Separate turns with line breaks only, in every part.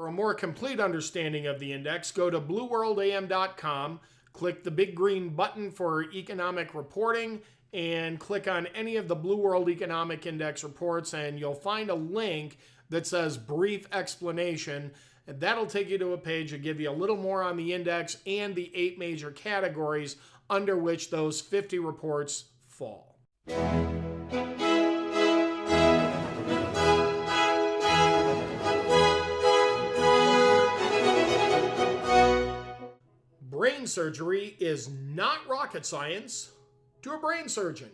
For a more complete understanding of the index, go to blueworldam.com, click the big green button for economic reporting, and click on any of the Blue World Economic Index reports, and you'll find a link that says brief explanation. And that'll take you to a page that give you a little more on the index and the 8 major categories under which those 50 reports fall. Brain surgery is not rocket science to a brain surgeon.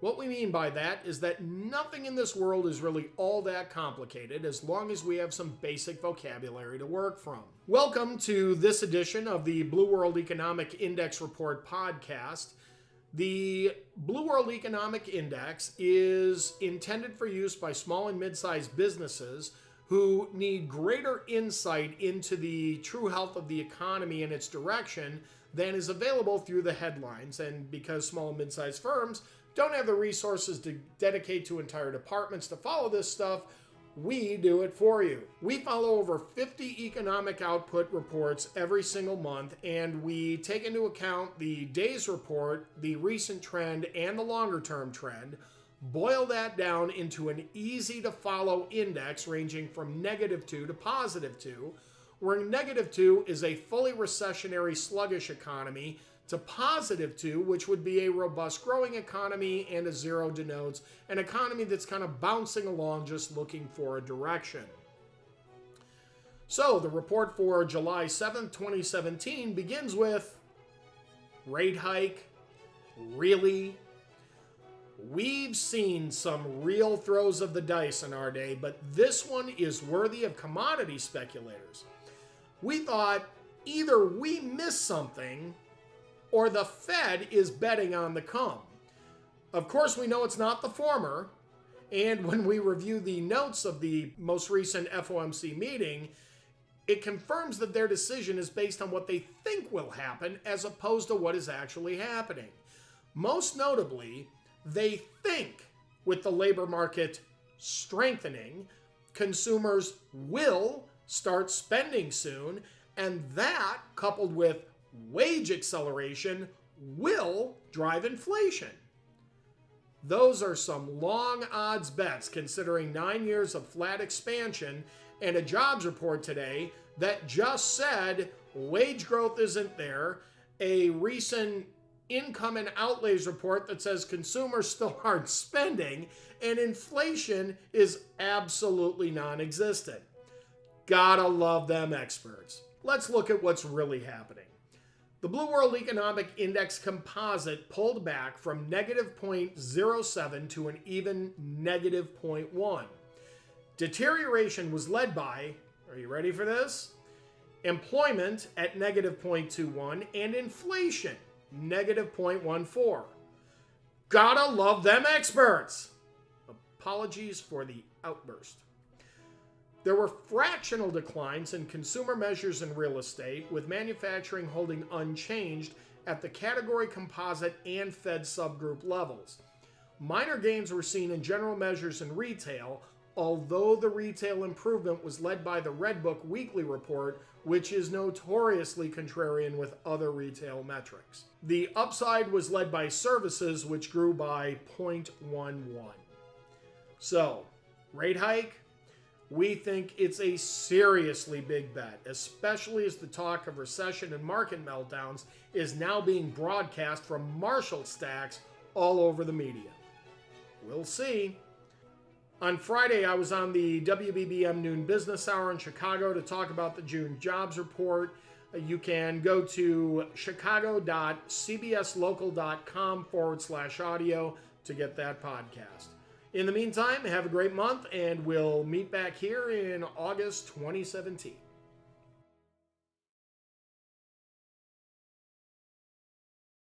What we mean by that is that nothing in this world is really all that complicated as long as we have some basic vocabulary to work from. Welcome to this edition of the Blue World Economic Index Report podcast. The Blue World Economic Index is intended for use by small and mid-sized businesses who need greater insight into the true health of the economy and its direction than is available through the headlines. And because small and mid-sized firms don't have the resources to dedicate to entire departments to follow this stuff, we do it for you. We follow over 50 economic output reports every single month, and we take into account the day's report, the recent trend, and the longer-term trend, boil that down into an easy-to-follow index ranging from -2 to +2, where -2 is a fully recessionary sluggish economy, to +2, which would be a robust growing economy, and a 0 denotes an economy that's kind of bouncing along just looking for a direction. So the report for July 7th, 2017 begins with rate hike. Really? We've seen some real throws of the dice in our day, but this one is worthy of commodity speculators. We thought either we missed something or the Fed is betting on the come. Of course, we know it's not the former, and when we review the notes of the most recent FOMC meeting, it confirms that their decision is based on what they think will happen as opposed to what is actually happening. Most notably, they think with the labor market strengthening, consumers will start spending soon, and that, coupled with wage acceleration, will drive inflation. Those are some long odds bets considering 9 years of flat expansion and a jobs report today that just said wage growth isn't there, a recent income and outlays report that says consumers still aren't spending, and inflation is absolutely non-existent. Gotta love them experts. Let's look at what's really happening. The Blue World Economic Index Composite pulled back from -0.07 to an even -0.1. Deterioration was led by, are you ready for this? Employment at -0.21 and inflation -0.14. Gotta love them experts. Apologies for the outburst. There were fractional declines in consumer measures in real estate, with manufacturing holding unchanged at the category composite and Fed subgroup levels. Minor gains were seen in general measures in retail, although the retail improvement was led by the Red Book weekly report, which is notoriously contrarian with other retail metrics. The upside was led by services, which grew by 0.11. So, rate hike? We think it's a seriously big bet, especially as the talk of recession and market meltdowns is now being broadcast from Marshall stacks all over the media. We'll see. On Friday, I was on the WBBM Noon Business Hour in Chicago to talk about the June jobs report. You can go to chicago.cbslocal.com/audio to get that podcast. In the meantime, have a great month, and we'll meet back here in August 2017.